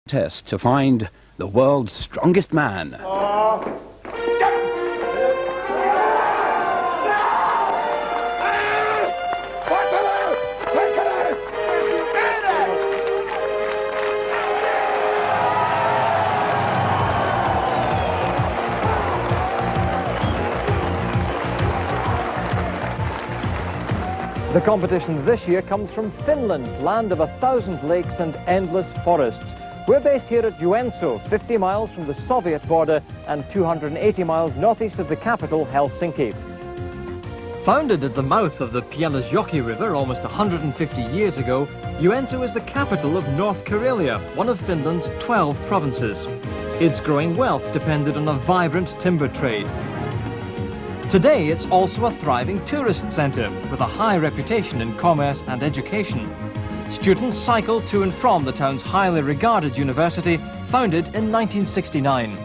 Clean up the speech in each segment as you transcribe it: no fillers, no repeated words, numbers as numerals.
Test to find the world's strongest man. The competition this year comes from Finland, land of 1,000 lakes and endless forests. We're based here at Joensuu, 50 miles from the Soviet border and 280 miles northeast of the capital, Helsinki. Founded at the mouth of the Yoke River almost 150 years ago, Joensuu is the capital of North Karelia, one of Finland's 12 provinces. Its growing wealth depended on a vibrant timber trade. Today, it's also a thriving tourist centre with a high reputation in commerce and education. Students cycle to and from the town's highly regarded university, founded in 1969.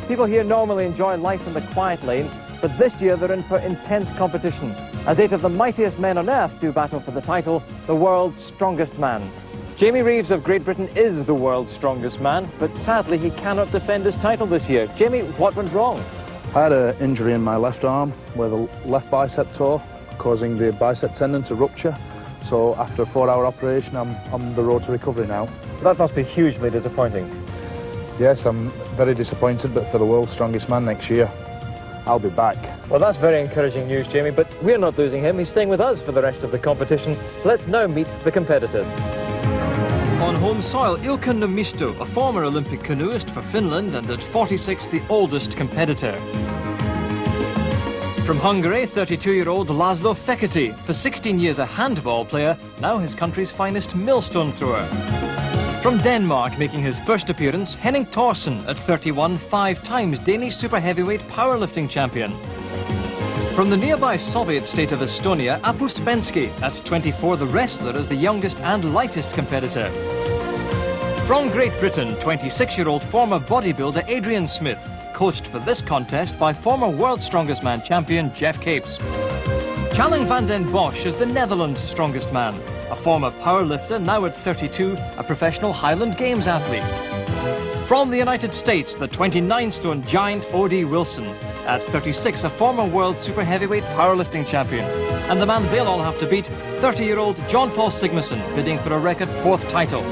People here normally enjoy life in the quiet lane, but this year they're in for intense competition, as 8 of the mightiest men on earth do battle for the title, the world's strongest man. Jamie Reeves of Great Britain is the world's strongest man, but sadly he cannot defend his title this year. Jamie, what went wrong? I had an injury in my left arm where the left bicep tore, causing the bicep tendon to rupture. So after a 4-hour operation, I'm on the road to recovery now. That must be hugely disappointing. Yes, I'm very disappointed, but for the world's strongest man next year, I'll be back. Well, that's very encouraging news, Jamie, but we're not losing him. He's staying with us for the rest of the competition. Let's now meet the competitors. On home soil, Ilkka Niemisto, a former Olympic canoeist for Finland and at 46 the oldest competitor. From Hungary, 32-year-old Laszlo Fekete, for 16 years a handball player, now his country's finest millstone thrower. From Denmark, making his first appearance, Henning Thorsen, at 31, 5 times Danish super heavyweight powerlifting champion. From the nearby Soviet state of Estonia, Apu Spensky, at 24 the wrestler is the youngest and lightest competitor. From Great Britain, 26-year-old former bodybuilder Adrian Smith, coached for this contest by former World's Strongest Man champion Jeff Capes. Challing van den Bosch is the Netherlands' strongest man, a former powerlifter, now at 32, a professional Highland Games athlete. From the United States, the 29-stone giant O.D. Wilson, at 36, a former world super heavyweight powerlifting champion. And the man they'll all have to beat, 30-year-old John Paul Sigmarsson, bidding for a record 4th title.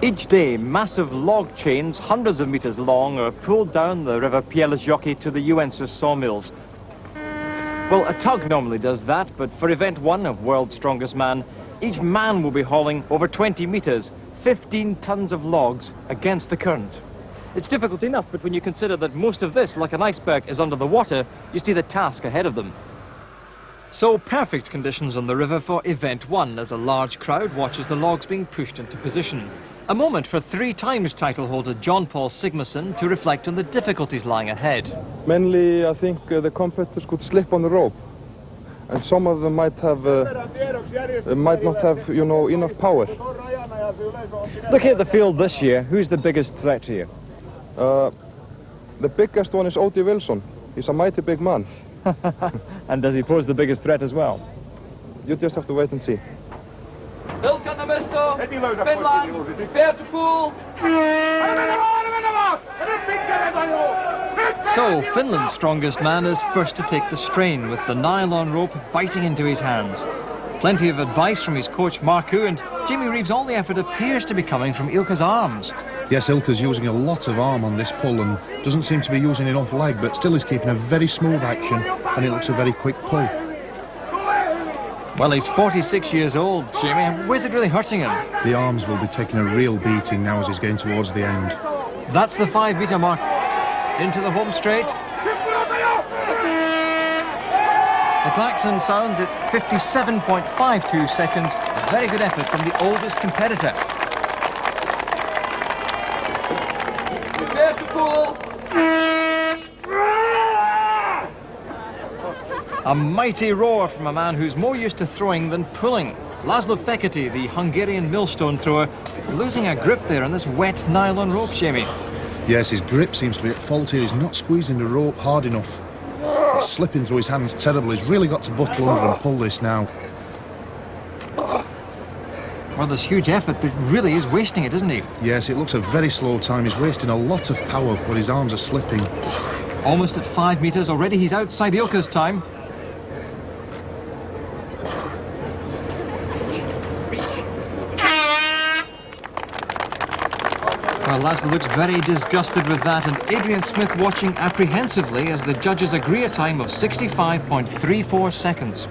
Each day, massive log chains, hundreds of meters long, are pulled down the river Joke to the Joensuu sawmills. Well, a tug normally does that, but for event 1 of World's Strongest Man, each man will be hauling over 20 meters, 15 tons of logs against the current. It's difficult enough, but when you consider that most of this, like an iceberg, is under the water, you see the task ahead of them. So perfect conditions on the river for event 1 as a large crowd watches the logs being pushed into position. A moment for 3 times title holder John Paul Sigmarsson to reflect on the difficulties lying ahead. Mainly, I think the competitors could slip on the rope, and some of them might not have, you know, enough power. Looking at the field this year, who's the biggest threat to you? The biggest one is O.D. Wilson. He's a mighty big man. And does he pose the biggest threat as well? You just have to wait and see. Ilkka Niemisto, Finland, prepare to pull. So, Finland's strongest man is first to take the strain, with the nylon rope biting into his hands. Plenty of advice from his coach Marku, and Jamie Reeves, all the effort appears to be coming from Ilkka's arms. Yes, Ilkka's using a lot of arm on this pull and doesn't seem to be using enough leg, but still is keeping a very smooth action, and it looks a very quick pull. Well, he's 46 years old, Jamie. Where's it really hurting him? The arms will be taking a real beating now as he's getting towards the end. That's the 5-meter mark. Into the home straight. The klaxon sounds, it's 57.52 seconds. A very good effort from the oldest competitor. Prepare to pull. A mighty roar from a man who's more used to throwing than pulling. Laszlo Fekete, the Hungarian millstone thrower, losing a grip there on this wet nylon rope, Jamie. Yes, his grip seems to be at fault here. He's not squeezing the rope hard enough. It's slipping through his hands terribly. He's really got to buckle under and pull this now. Well, there's huge effort, but really is wasting it, isn't he? Yes, it looks a very slow time. He's wasting a lot of power, but his arms are slipping. Almost at 5 metres already. He's outside Yoke's time. Well, Laszlo looks very disgusted with that, and Adrian Smith watching apprehensively as the judges agree a time of 65.34 seconds.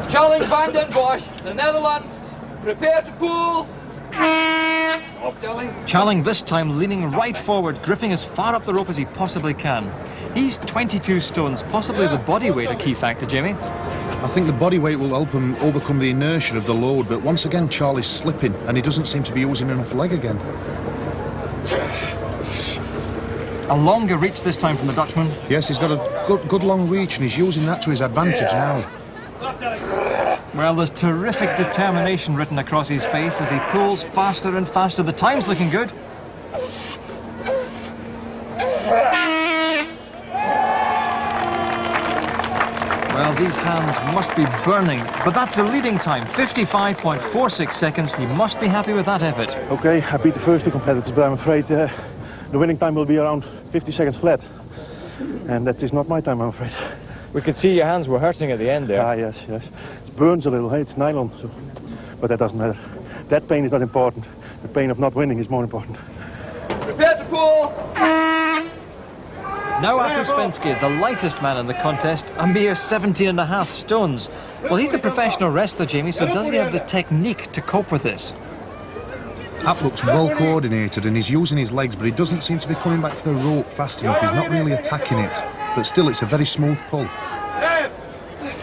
Challenge Van den Bosch, the Netherlands. Prepare to pull. Challing this time leaning right forward, gripping as far up the rope as he possibly can. He's 22 stones, possibly the body weight a key factor, Jamie. I think the body weight will help him overcome the inertia of the load, but once again Charlie's slipping and he doesn't seem to be using enough leg again. A longer reach this time from the Dutchman. Yes, he's got a good long reach and he's using that to his advantage now. Well, there's terrific determination written across his face as he pulls faster and faster. The time's looking good. Well, these hands must be burning, but that's a leading time, 55.46 seconds. He must be happy with that effort. Okay, I beat the first two competitors, but I'm afraid the winning time will be around 50 seconds flat. And that is not my time, I'm afraid. We could see your hands were hurting at the end there. Ah, yes. It burns a little, hey? It's nylon, so. But that doesn't matter. That pain is not important. The pain of not winning is more important. Prepare to pull. Now Uspensky, the lightest man in the contest, a mere 17.5 stones. Well, he's a professional wrestler, Jamie, so does he have the technique to cope with this? App looks well coordinated and he's using his legs, but he doesn't seem to be coming back to the rope fast enough. He's not really attacking it, but still it's a very smooth pull.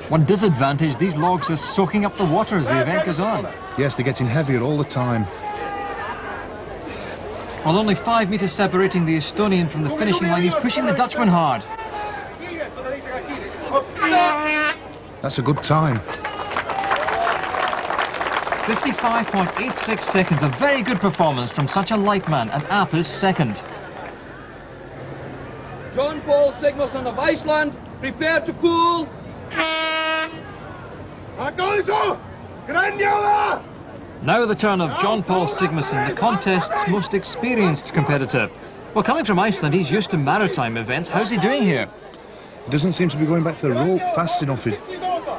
One disadvantage, these logs are soaking up the water as the event goes on. Yes, they're getting heavier all the time. Well, only 5 metres separating the Estonian from the finishing line. He's pushing the Dutchman hard. That's a good time. 55.86 seconds, a very good performance from such a light man, and App is second. John Paul Sigmarsson of Iceland. Prepare to pull. Now the turn of John Paul Sigmarsson, the contest's most experienced competitor. Well, coming from Iceland, he's used to maritime events. How's he doing here? He doesn't seem to be going back to the rope fast enough. He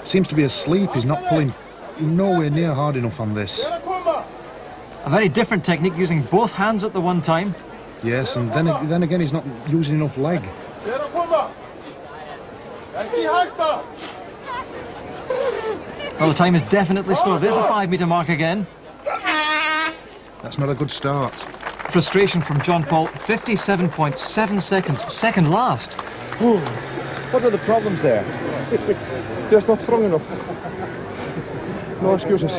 seems to be asleep. He's not pulling nowhere near hard enough on this. A very different technique, using both hands at the one time. Yes, and then again, he's not using enough leg. Well, the time is definitely slow. There's the 5 metre mark again. That's not a good start. Frustration from John Paul, 57.7 seconds, second last. What are the problems there? Just not strong enough. No excuses.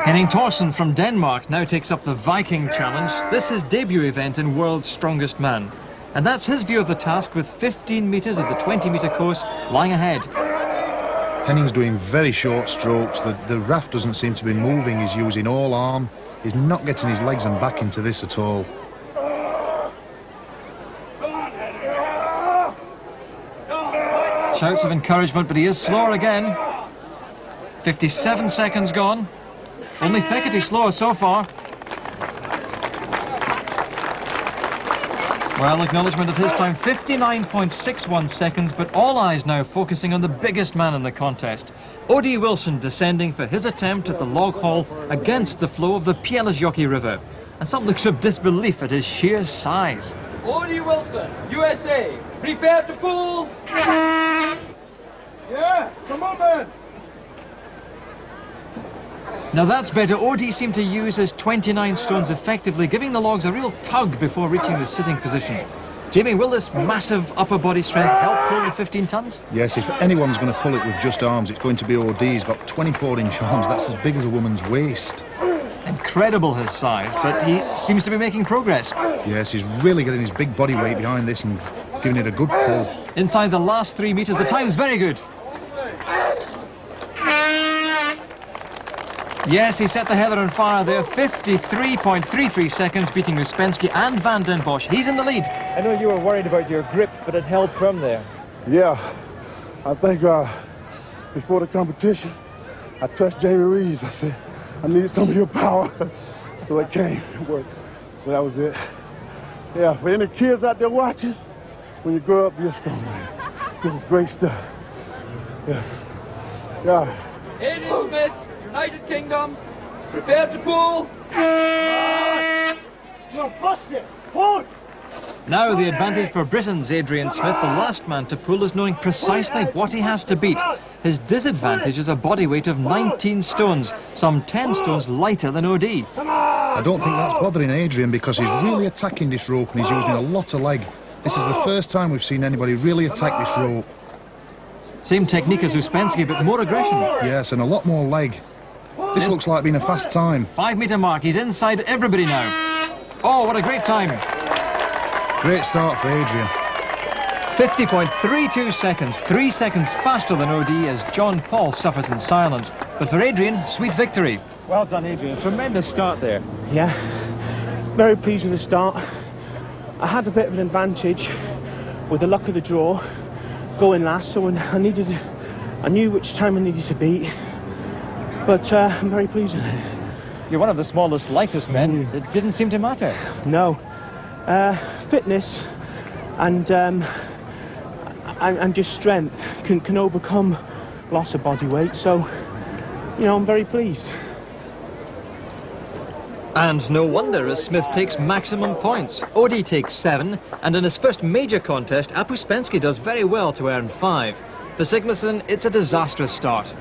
Henning Thorsen from Denmark now takes up the Viking Challenge. This is his debut event in World's Strongest Man. And that's his view of the task, with 15 metres of the 20-metre course lying ahead. Henning's doing very short strokes. The raft doesn't seem to be moving. He's using all arm. He's not getting his legs and back into this at all. Shouts of encouragement, but he is slower again. 57 seconds gone. Only Pekati slower so far. Well, acknowledgement of his time, 59.61 seconds, but all eyes now focusing on the biggest man in the contest. Odie Wilson descending for his attempt at the log haul against the flow of the Pielezjoki River. And some looks of disbelief at his sheer size. Odie Wilson, USA. Prepare to pull. Yeah, come on, man. Now that's better. Odie seemed to use his 29 stones effectively, giving the logs a real tug before reaching the sitting position. Jamie, will this massive upper body strength help pull the 15 tons? Yes, if anyone's going to pull it with just arms, it's going to be OD. He's got 24-inch arms. That's as big as a woman's waist. Incredible, his size, but he seems to be making progress. Yes, he's really getting his big body weight behind this and giving it a good pull. Inside the last 3 metres, the time's very good. Yes, he set the heather on fire there. 53.33 seconds, beating Uspensky and Van den Bosch. He's in the lead. I know you were worried about your grip, but it held firm there. Yeah, I think before the competition, I touched Jamie Reeves. I said, I need some of your power. So it came, it worked. So that was it. Yeah, for any kids out there watching, when you grow up, be a strongman. This is great stuff. Yeah. Yeah. Adrian Smith, United Kingdom, prepare to pull. Now the advantage for Britain's Adrian Smith, the last man to pull, is knowing precisely what he has to beat. His disadvantage is a body weight of 19 stones, some 10 stones lighter than OD. I don't think that's bothering Adrian because he's really attacking this rope and he's using a lot of leg. This is the first time we've seen anybody really attack this rope. Same technique as Uspensky, but more aggression. Yes, and a lot more leg. This looks like being a fast time. 5 metre mark, he's inside everybody now. Oh, what a great time. Great start for Adrian. 50.32 seconds, 3 seconds faster than OD as John Paul suffers in silence. But for Adrian, sweet victory. Well done, Adrian. Tremendous start there. Yeah, very pleased with the start. I had a bit of an advantage with the luck of the draw going last, so I knew which time I needed to beat. But I'm very pleased with it. You're one of the smallest, lightest men. It didn't seem to matter. No. Fitness and just strength can overcome loss of body weight, so you know, I'm very pleased. And no wonder, as Smith takes maximum points. OD takes 7, and in his first major contest, Uspensky does very well to earn 5. For Sigmarsson, it's a disastrous start.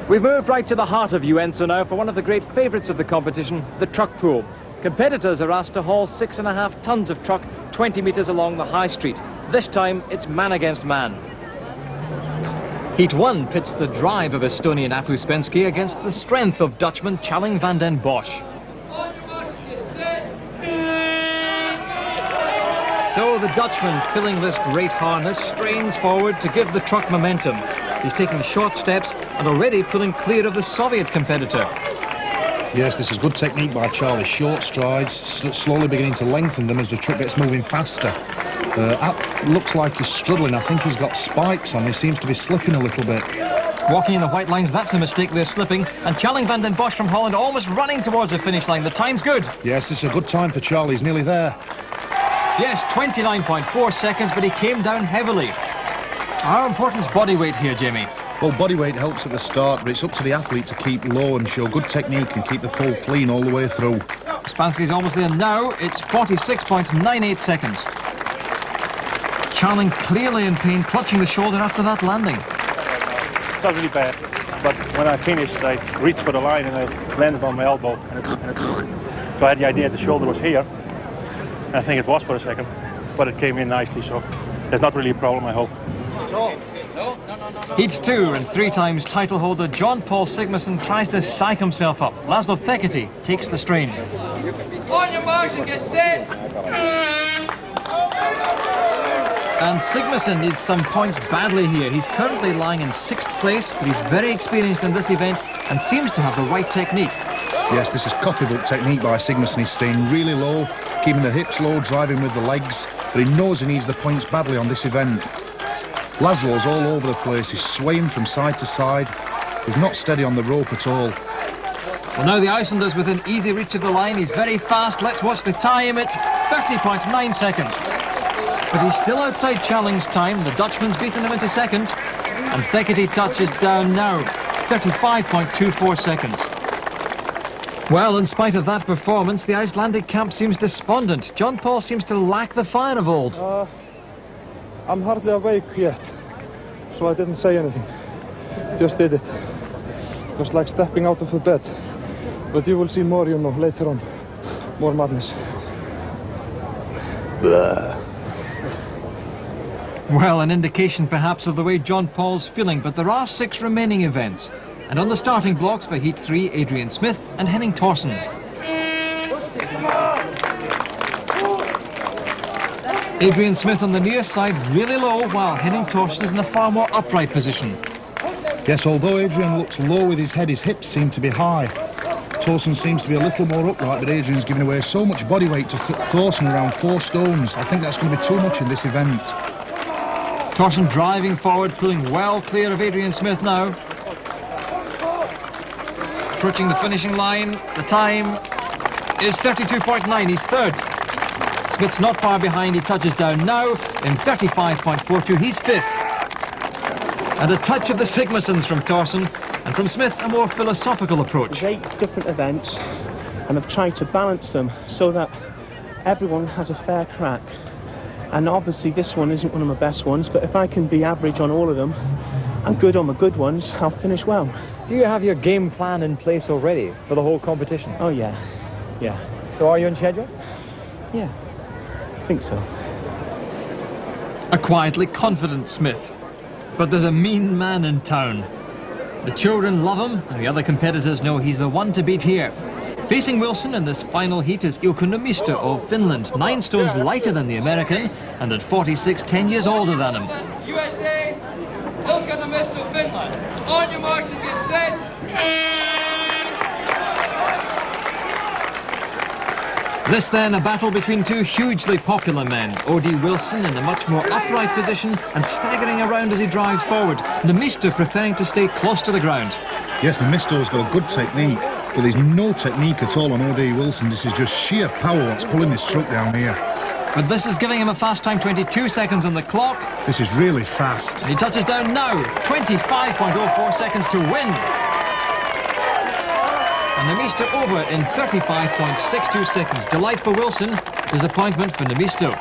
We've moved right to the heart of Uenso now for one of the great favourites of the competition, the truck pool. Competitors are asked to haul 6.5 tons of truck 20 metres along the high street. This time, it's man against man. Heat 1 pits the drive of Estonian Uspensky against the strength of Dutchman Challing van den Bosch. So the Dutchman, filling this great harness, strains forward to give the truck momentum. He's taking short steps and already pulling clear of the Soviet competitor. Yes, this is good technique by Charlie. Short strides, slowly beginning to lengthen them as the truck gets moving faster. Looks like he's struggling. I think he's got spikes on. He seems to be slipping a little bit. Walking in the white lines, that's a mistake, they're slipping. And Challing van den Bosch from Holland almost running towards the finish line. The time's good. Yes, this is a good time for Charlie. He's nearly there. Yes, 29.4 seconds, but he came down heavily. How important's body weight here, Jamie? Well, body weight helps at the start, but it's up to the athlete to keep low and show good technique and keep the pull clean all the way through. Uspensky's almost there now. It's 46.98 seconds. Challing clearly in pain, clutching the shoulder after that landing. It's not really bad, but when I finished, I reached for the line and I landed on my elbow. So I had the idea the shoulder was here. And I think it was for a second, but it came in nicely, so there's not really a problem, I hope. Heat 2 and 3 times title holder John Paul Sigmarsson tries to psych himself up. Laszlo Fekete takes the strain. On your marks and get set. And Sigmarsson needs some points badly here. He's currently lying in 6th place, but he's very experienced in this event and seems to have the right technique. Yes, this is copybook technique by Sigmarsson. He's staying really low, keeping the hips low, driving with the legs, but he knows he needs the points badly on this event. Laszlo's all over the place. He's swaying from side to side. He's not steady on the rope at all. Well, now the Icelander's within easy reach of the line. He's very fast. Let's watch the time. It's 30.9 seconds. But he's still outside Challing's time. The Dutchman's beaten him into second. And Fekete touches down now. 35.24 seconds. Well, in spite of that performance, the Icelandic camp seems despondent. John Paul seems to lack the fire of old. I'm hardly awake yet, so I didn't say anything. Just did it. Just like stepping out of the bed. But you will see more, you know, later on. More madness. Well, an indication perhaps of the way John Paul's feeling, but there are 6 remaining events. And on the starting blocks for Heat 3, Adrian Smith and Henning Thorsen. Adrian Smith on the near side really low, while Henning Thorsen is in a far more upright position. Yes, although Adrian looks low with his head, his hips seem to be high. Thorsen seems to be a little more upright, but Adrian's giving away so much body weight to Thorsen, around 4 stones. I think that's going to be too much in this event. Thorson driving forward, pulling well clear of Adrian Smith now. Approaching the finishing line, the time is 32.9, he's third. Smith's not far behind, he touches down now in 35.42, he's fifth. And a touch of the Sigmarsons from Thorson, and from Smith a more philosophical approach. There's 8 different events, and I've tried to balance them so that everyone has a fair crack. And obviously this one isn't one of my best ones, but if I can be average on all of them and good on the good ones, I'll finish well. Do you have your game plan in place already for the whole competition? Oh yeah, yeah. So are you on schedule? Yeah, I think so. A quietly confident Smith. But there's a mean man in town. The children love him, and the other competitors know he's the one to beat here. Facing Wilson in this final heat is Yoke of Finland, 9 stones lighter than the American, and at 46, 10 years older than him. USA, Yoke of Finland. On your marks and get set. This then, a battle between 2 hugely popular men. O.D. Wilson in a much more upright position and staggering around as he drives forward. Namisto preferring to stay close to the ground. Yes, Namisto's got a good technique, but there's no technique at all on O.D. Wilson. This is just sheer power what's pulling this truck down here. But this is giving him a fast time, 22 seconds on the clock. This is really fast. And he touches down now, 25.04 seconds to win. And Namisto over in 35.62 seconds. Delight for Wilson, disappointment for Namisto.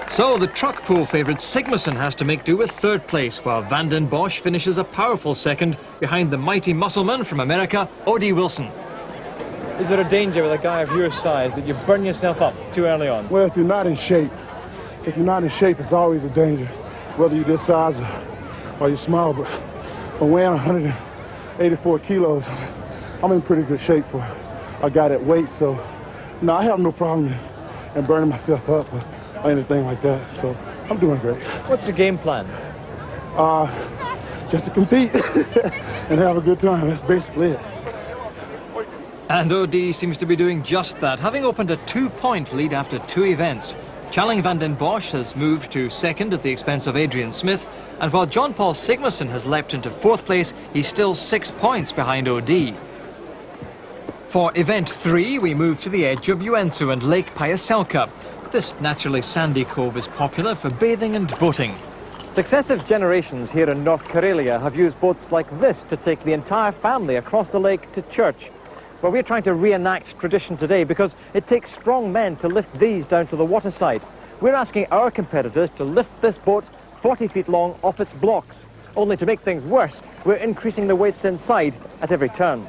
So the truck pool favourite Sigmarsson has to make do with third place, while Van den Bosch finishes a powerful second behind the mighty muscleman from America, O.D. Wilson. Is there a danger with a guy of your size that you burn yourself up too early on? Well, if you're not in shape, it's always a danger, whether you're this size or you're small. But I'm weighing 184 kilos. I'm in pretty good shape for a guy that weight, so no, I have no problem in burning myself up or anything like that. So I'm doing great. What's the game plan? Just to compete and have a good time. That's basically it. And O.D. seems to be doing just that, having opened a 2-point lead after 2 events. Charling Van den Bosch has moved to second at the expense of Adrian Smith, and while John Paul Sigmarsson has leapt into 4th place, he's still 6 points behind O.D. For event 3, we move to the edge of Joensuu and Lake Päijäselkä. This naturally sandy cove is popular for bathing and boating. Successive generations here in North Karelia have used boats like this to take the entire family across the lake to church. Well, we're trying to reenact tradition today because it takes strong men to lift these down to the waterside. We're asking our competitors to lift this boat 40 feet long off its blocks. Only to make things worse, we're increasing the weights inside at every turn.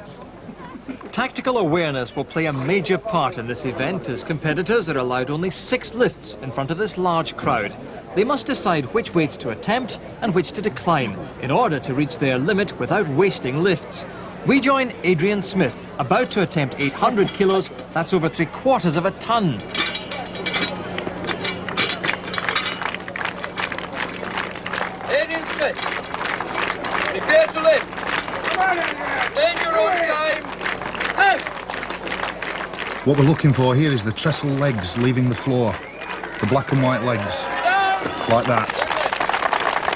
Tactical awareness will play a major part in this event, as competitors are allowed only 6 lifts in front of this large crowd. They must decide which weights to attempt and which to decline in order to reach their limit without wasting lifts. We join Adrian Smith, about to attempt 800 kilos, that's over 3/4 of a ton. Adrian Smith, prepare to lift. In your own time. What we're looking for here is the trestle legs leaving the floor. The black and white legs. Like that.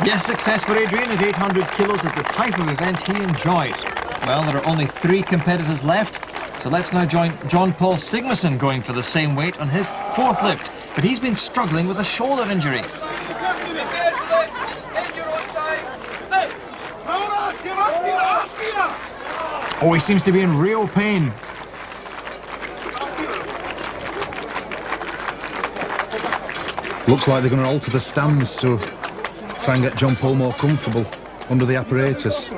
Yes, success for Adrian at 800 kilos at the type of event he enjoys. Well, there are only 3 competitors left, so let's now join John Paul Sigmarsson going for the same weight on his 4th lift. But he's been struggling with a shoulder injury. Prepare to lift. In your own time. Lift. Oh, he seems to be in real pain. Looks like they're going to alter the stands to try and get John Paul more comfortable under the apparatus.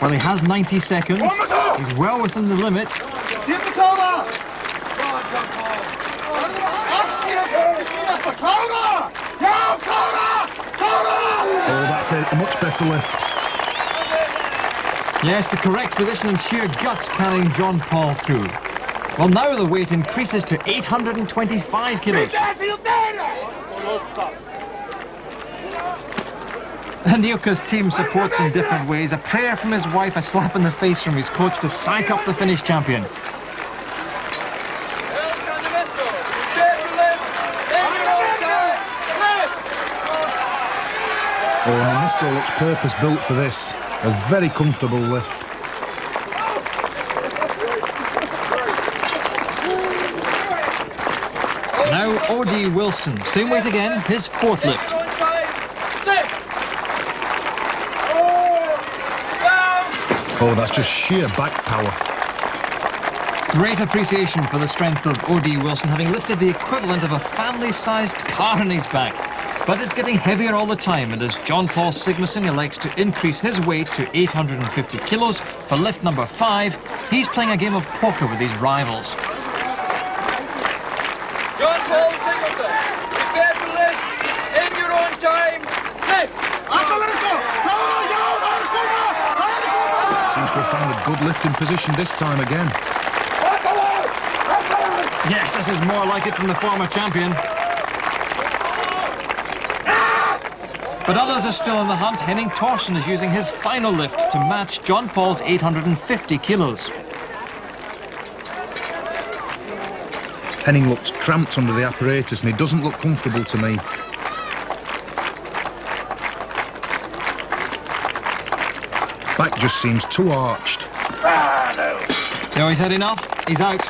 Well, he has 90 seconds. He's well within the limit. Oh, that's a much better lift. Yes, the correct position and sheer guts carrying John Paul through. Well, now the weight increases to 825 kilos. And Yoke's team supports in different ways. A prayer from his wife, a slap in the face from his coach to psych up the Finnish champion. Oh, and Mýrdal looks purpose-built for this. A very comfortable lift. Now O.D. Wilson, same weight again, his fourth lift. Oh, that's just sheer back power. Great appreciation for the strength of O.D. Wilson, having lifted the equivalent of a family-sized car on his back. But it's getting heavier all the time, and as John Paul Sigmarsson elects to increase his weight to 850 kilos for lift number 5, he's playing a game of poker with his rivals. John Paul Sigmarsson, prepare to lift in your own time. Lift! Seems to have found a good lifting position this time again. Yes, this is more like it from the former champion. But others are still in the hunt. Henning Thorsen is using his final lift to match John Paul's 850 kilos. Henning looks cramped under the apparatus and he doesn't look comfortable to me. Back just seems too arched. No, he's had enough. He's out.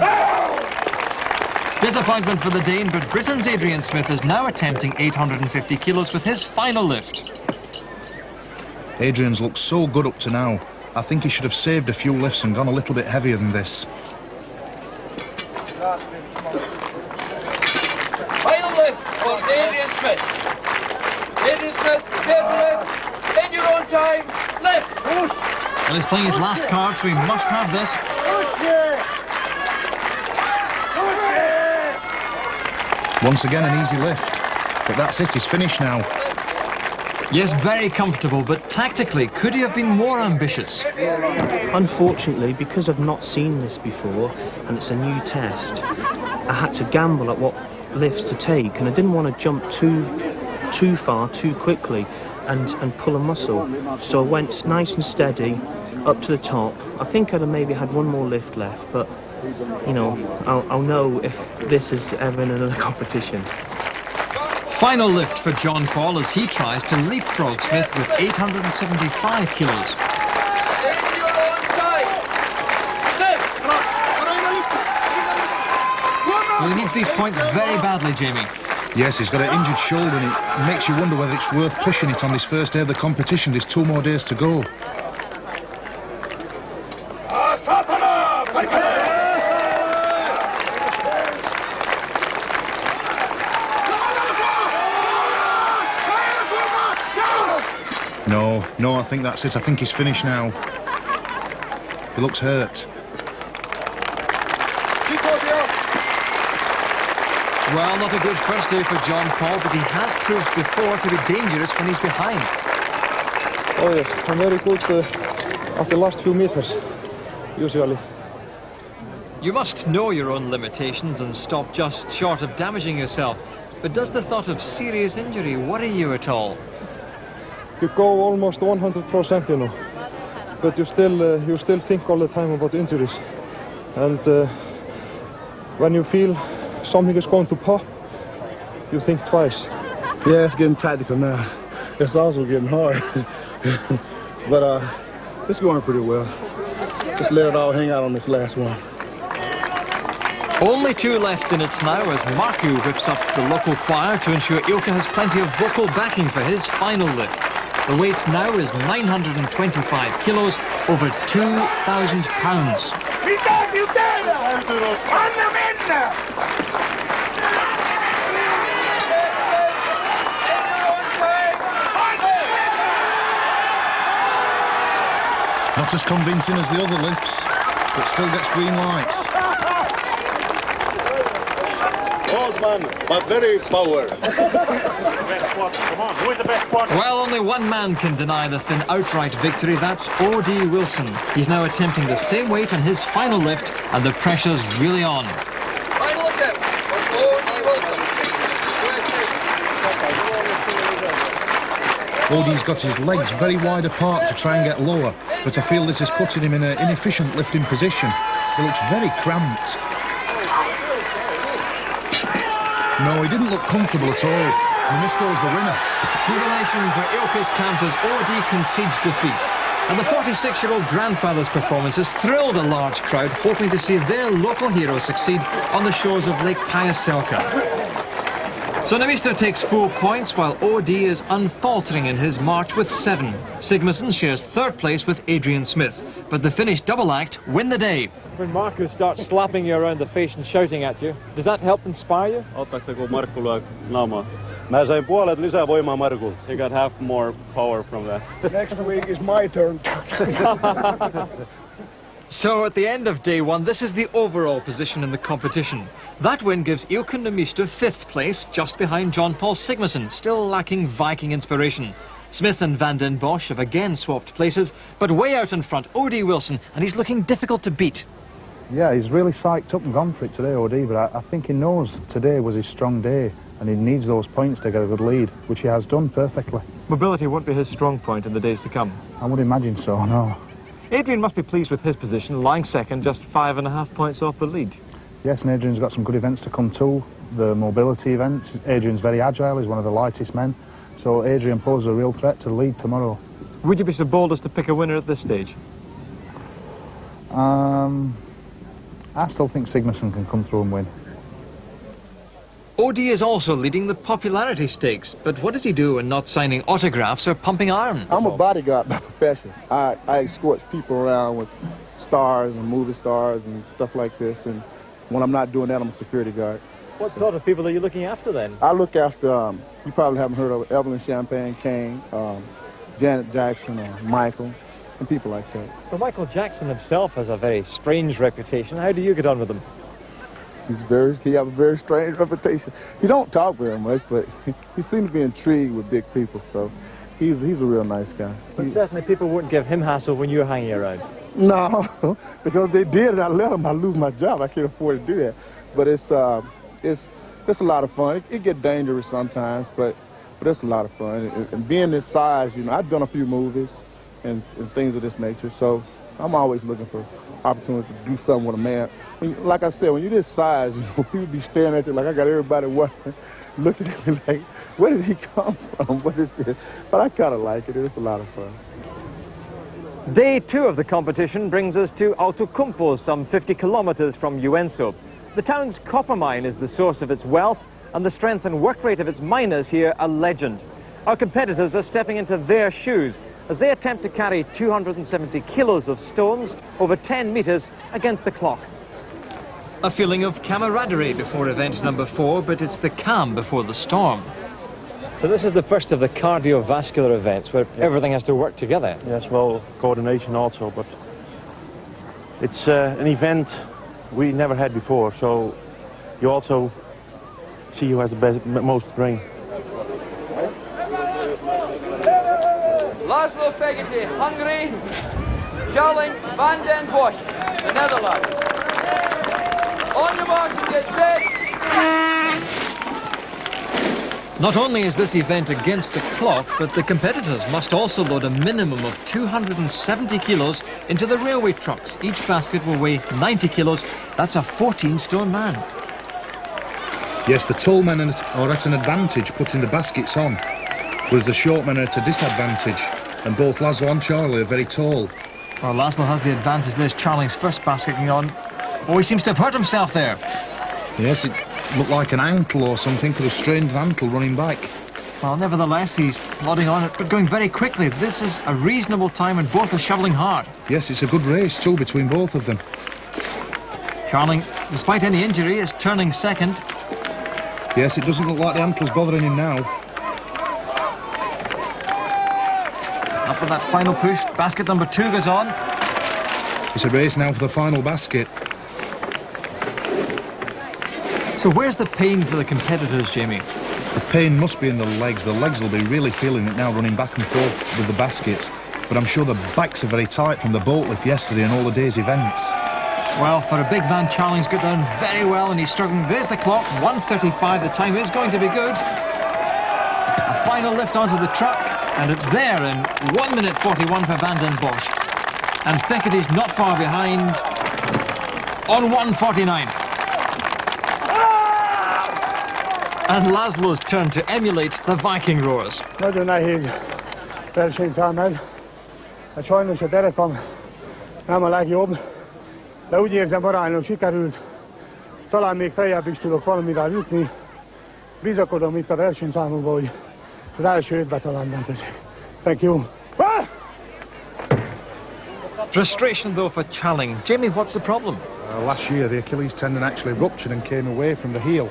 Disappointment for the Dane, but Britain's Adrian Smith is now attempting 850 kilos with his final lift. Adrian's looked so good up to now. I think he should have saved a few lifts and gone a little bit heavier than this. Final lift for Adrian Smith. Adrian Smith, prepare to lift in your own time. Lift! Well, he's playing his last card, so he must have this. Once again an easy lift, but that's it, he's finished now. Yes, very comfortable, but tactically, could he have been more ambitious? Unfortunately, because I've not seen this before and it's a new test, I had to gamble at what lifts to take, and I didn't want to jump too far too quickly and pull a muscle. So I went nice and steady up to the top. I think I'd have maybe had one more lift left, but you know, I'll know if this is ever in another competition. Final lift for John Paul as he tries to leapfrog Smith with 875 kilos. In your own time. Lift! Well, he needs these points very badly, Jamie. Yes, he's got an injured shoulder and it makes you wonder whether it's worth pushing it on this first day of the competition. There's 2 more days to go. No, I think that's it. I think he's finished now. He looks hurt. Well, not a good first day for John Paul, but he has proved before to be dangerous when he's behind. Oh yes, I'm very good at the last few meters, usually. You must know your own limitations and stop just short of damaging yourself. But does the thought of serious injury worry you at all? You go almost 100%, you know, but you still think all the time about injuries, and when you feel something is going to pop, you think twice. Yeah, it's getting tactical now. It's also getting hard, but it's going pretty well. Just let it all hang out on this last one. Only 2 left in it now as Marku whips up the local choir to ensure Yoke has plenty of vocal backing for his final lift. The weight now is 925 kilos, over 2,000 pounds. Not as convincing as the other lifts, but still gets green lights. But very power. Well, only one man can deny the Finn outright victory. That's O.D. Wilson. He's now attempting the same weight on his final lift, and the pressure's really on. Final attempt for O.D. Wilson. O.D.'s got his legs very wide apart to try and get lower, but I feel this is putting him in an inefficient lifting position. He looks very cramped. No, he didn't look comfortable at all. Memisto's the winner. Jubilation for Yoke's camp as OD concedes defeat. And the 46-year-old grandfather's performance has thrilled a large crowd, hoping to see their local hero succeed on the shores of Lake Payaselka. So Memisto takes 4 points, while OD is unfaltering in his march with 7. Sigmason shares 3rd place with Adrian Smith, but the Finnish double act win the day. When Marcus starts slapping you around the face and shouting at you, does that help inspire you? Ottaako Markku lyö naamaa? Mä sain puolet lisää voimaa Markulta. He got half more power from that. Next week is my turn. So at the end of day 1, this is the overall position in the competition. That win gives Ilkka Niemisto 5th place, just behind John Paul Sigmason, still lacking Viking inspiration. Smith and Van den Bosch have again swapped places, but way out in front, O.D. Wilson, and he's looking difficult to beat. Yeah, he's really psyched up and gone for it today, OD, but I think he knows today was his strong day and he needs those points to get a good lead, which he has done perfectly. Mobility won't be his strong point in the days to come. I would imagine so, no. Adrian must be pleased with his position, lying second, just 5.5 points off the lead. Yes, and Adrian's got some good events to come too. The mobility event. Adrian's very agile, he's one of the lightest men. So Adrian poses a real threat to the lead tomorrow. Would you be so bold as to pick a winner at this stage? I still think Sigmason can come through and win. OD is also leading the popularity stakes, but what does he do when not signing autographs or pumping iron? I'm a bodyguard by profession. I escort people around with stars and movie stars and stuff like this, and when I'm not doing that, I'm a security guard. What sort of people are you looking after then? I look after, you probably haven't heard of Evelyn Champagne King, Janet Jackson, or Michael, and people like that. Well, Michael Jackson himself has a very strange reputation. How do you get on with him? He has a very strange reputation. He don't talk very much, but he seems to be intrigued with big people, so he's a real nice guy. But certainly people wouldn't give him hassle when you're hanging around. No, because if they did and I let them, I'd lose my job. I can't afford to do that. But it's a lot of fun. It gets dangerous sometimes, but it's a lot of fun. And being this size, you know, I've done a few movies and things of this nature, so I'm always looking for opportunity to do something with a man. Like I said, when you're this size, you know, people be staring at you like I got everybody looking at me like, where did he come from? What is this? But I kind of like it. It's a lot of fun. Day 2 of the competition brings us to Outokumpu, some 50 kilometers from Joensuu. The town's copper mine is the source of its wealth, and the strength and work rate of its miners here a legend. Our competitors are stepping into their shoes as they attempt to carry 270 kilos of stones over 10 meters against the clock. A feeling of camaraderie before event number 4, but it's the calm before the storm. So this is the first of the cardiovascular events where everything has to work together. Yes, well, coordination also, but it's an event we never had before, so you also see who has the most brain. Laszlo Fegete, Hungary. Charling Van den Bosch, the Netherlands. On your marks and get set. Not only is this event against the clock, but the competitors must also load a minimum of 270 kilos into the railway trucks. Each basket will weigh 90 kilos. That's a 14-stone man. Yes, the tall men are at an advantage putting the baskets on, whereas the short men are at a disadvantage, and both Laszlo and Charlie are very tall. Well, Laszlo has the advantage. There's Charling's first basket going on. Oh, he seems to have hurt himself there. Yes, it looked like an ankle or something, could have strained an ankle running back. Well, nevertheless, he's plodding on it, but going very quickly. This is a reasonable time and both are shoveling hard. Yes, it's a good race too between both of them. Charling, despite any injury, is turning second. Yes, it doesn't look like the ankle's bothering him now. Up with that final push, basket number 2 goes on. It's a race now for the final basket. So where's the pain for the competitors, Jamie? The pain must be in the legs. The legs will be really feeling it now, running back and forth with the baskets. But I'm sure the backs are very tight from the boat lift yesterday and all the day's events. Well, for a big man, Charling's got down very well and he's struggling. There's the clock, 1:35. The time is going to be good. A final lift onto the truck, and it's there in 1 minute 41 for Van den Bosch. And Fekete's not far behind on 1:49. And Laszlo's turn to emulate the Viking roars. Nagyon nehéz versenyszám ez. Hát sajnos a derekam nem a legjobb, de úgy érzem aránylag sikerült. Talán még feljebb is tudok valamivel jutni. Bizakodom itt a versenyszámokban, hogy az első 5-be talán bent leszek. Thank you. Frustration though for Challing. Jamie, what's the problem? Last year the Achilles tendon actually ruptured and came away from the heel.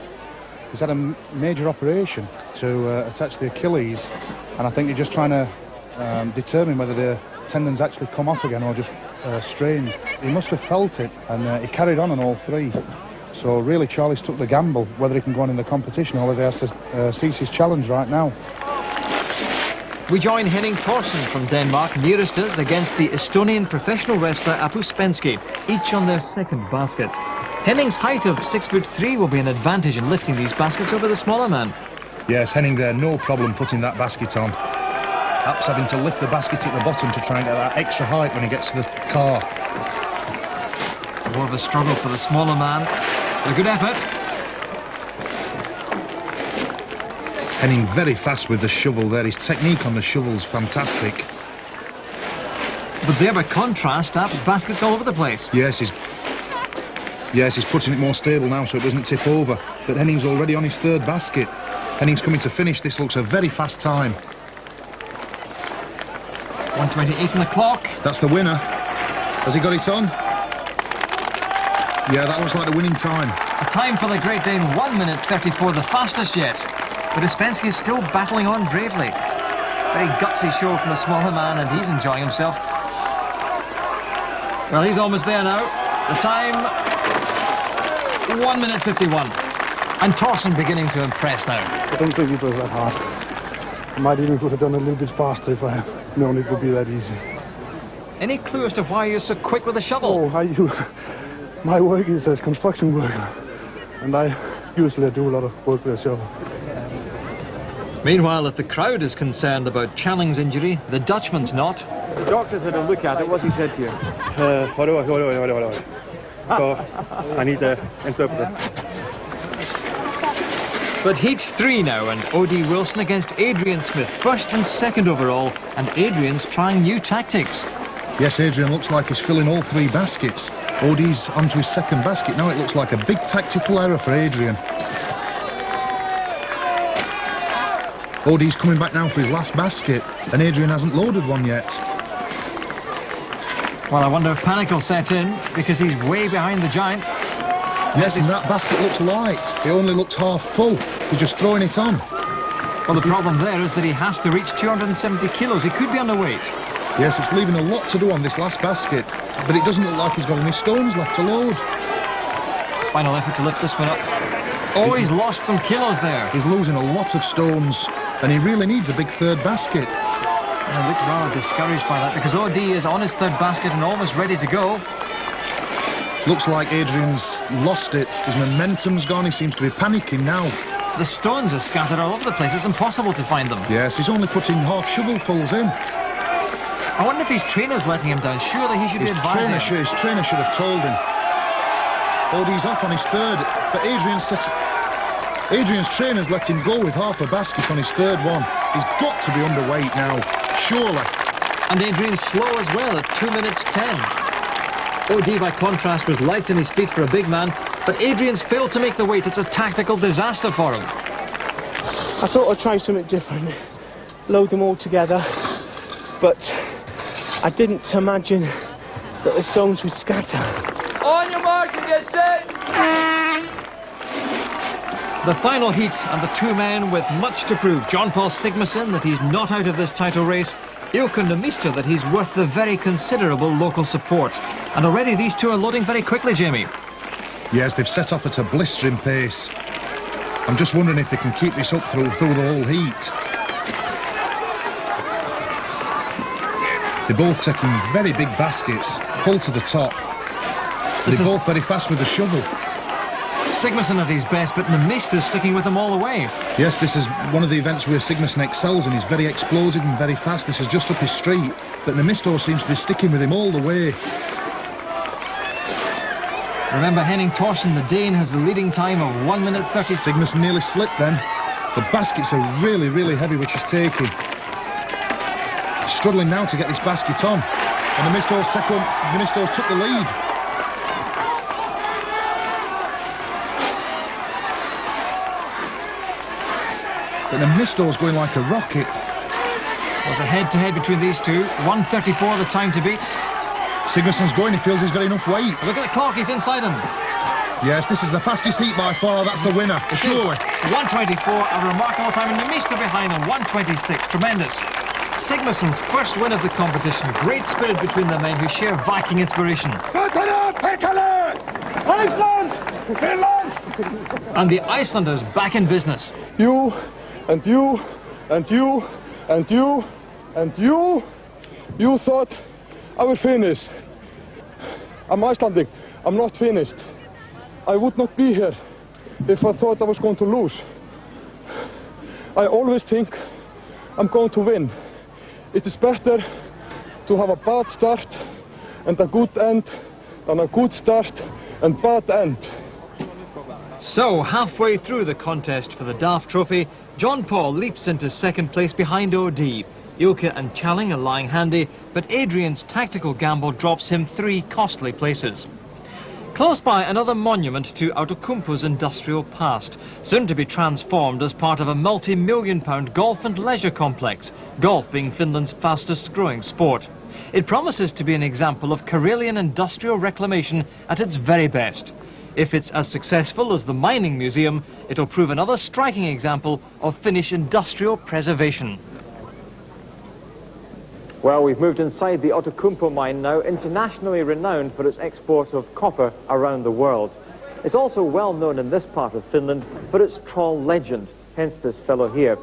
He's had a major operation to attach the Achilles, and I think they're just trying to determine whether the tendons actually come off again or just strained. He must have felt it, and he carried on all three. So really Charlie's took the gamble whether he can go on in the competition or whether he has to cease his challenge right now. We join Henning Thorsen from Denmark, nearest us, against the Estonian professional wrestler Apu Spenski, each on their second basket. Henning's height of 6'3" will be an advantage in lifting these baskets over the smaller man. Yes, Henning there, no problem putting that basket on. Ap's having to lift the basket at the bottom to try and get that extra height when he gets to the car. More of a struggle for the smaller man. A good effort. Henning very fast with the shovel there. His technique on the shovel's fantastic. But there, by contrast, Ap's basket's all over the place. Yes, he's putting it more stable now so it doesn't tip over. But Henning's already on his third basket. Henning's coming to finish. This looks a very fast time. 1:28 on the clock. That's the winner. Has he got it on? Yeah, that looks like the winning time. A time for the Great Dane, 1:34, the fastest yet. But Uspensky is still battling on bravely. Very gutsy show from the smaller man, and he's enjoying himself. Well, he's almost there now. The time, 1:51. And Thorsen beginning to impress now. I don't think it was that hard. I might even could have done a little bit faster if I had known it would be that easy. Any clue as to why you're so quick with the shovel? My work is as construction worker, and I usually do a lot of work with a shovel. Meanwhile, if the crowd is concerned about Challing's injury, the Dutchman's not. The doctor's had a look at it. What's he said to you? Hold on. I need the interpreter. But heat 3 now, and O.D. Wilson against Adrian Smith, first and second overall, and Adrian's trying new tactics. Yes, Adrian looks like he's filling all three baskets. Odie's onto his second basket. Now it looks like a big tactical error for Adrian. Odie's coming back now for his last basket, and Adrian hasn't loaded one yet. Well, I wonder if panic will set in, because he's way behind the giant. Yes, and that basket looks light. It only looks half full. He's just throwing it on. Well, the problem there is that he has to reach 270 kilos. He could be underweight. Yes, it's leaving a lot to do on this last basket, but it doesn't look like he's got any stones left to load. Final effort to lift this one up. Oh, he's lost some kilos there. He's losing a lot of stones, and he really needs a big third basket. I look rather discouraged by that, because O.D. is on his third basket and almost ready to go. Looks like Adrian's lost it. His momentum's gone. He seems to be panicking now. The stones are scattered all over the place. It's impossible to find them. Yes, he's only putting half shovelfuls in. I wonder if his trainer's letting him down. Surely he should be advising him. His trainer should have told him. Odie's off on his third, but Adrian's trainer's let him go with half a basket on his third one. He's got to be underweight now, surely. And Adrian's slow as well at 2:10. O.D. by contrast was light on his feet for a big man, but Adrian's failed to make the weight. It's a tactical disaster for him. I thought I'd try something different, load them all together, but I didn't imagine that the stones would scatter. On your marks and get set. The final heat, and the two men with much to prove. John Paul Sigmarsson that he's not out of this title race. Yoke Nemister that he's worth the very considerable local support. And already these two are loading very quickly, Jamie. Yes, they've set off at a blistering pace. I'm just wondering if they can keep this up through the whole heat. They're both taking very big baskets, full to the top. They're both very fast with the shovel. Sigmarsson at his best, but Nemister's sticking with him all the way. Yes, this is one of the events where Sigmarsson excels, and he's very explosive and very fast. This is just up his street, but Nemisto seems to be sticking with him all the way. Remember, Henning Thorsen, the Dane, has the leading time of 1 minute 30. Sigmarsson nearly slipped then. The baskets are really, really heavy, which he's taking. He's struggling now to get this basket on. And the Mistos took the lead. But the Mistos going like a rocket. There's a head-to-head between these two. 1:34 the time to beat. Sigmarsson's going, he feels he's got enough weight. Look at the clock, he's inside him. Yes, this is the fastest heat by far, that's the winner, surely. 1:24, a remarkable time, and Mýrdal behind him, 1:26, tremendous. Sigmarsson's first win of the competition. Great spirit between the men who share Viking inspiration. Iceland! Finland! And the Icelanders back in business. You, and you, and you, and you, and you thought I would finish. I'm Icelandic, I'm not finished. I would not be here if I thought I was going to lose. I always think I'm going to win. It is better to have a bad start and a good end than a good start and bad end. So, halfway through the contest for the Daft Trophy, John Paul leaps into second place behind OD. Yoke and Challing are lying handy, but Adrian's tactical gamble drops him 3 costly places. Close by, another monument to Outokumpu's industrial past, soon to be transformed as part of a multi-million-pound golf and leisure complex, golf being Finland's fastest-growing sport. It promises to be an example of Karelian industrial reclamation at its very best. If it's as successful as the mining museum, it'll prove another striking example of Finnish industrial preservation. Well, we've moved inside the Outokumpu mine now, internationally renowned for its export of copper around the world. It's also well known in this part of Finland for its trawl legend, hence this fellow here.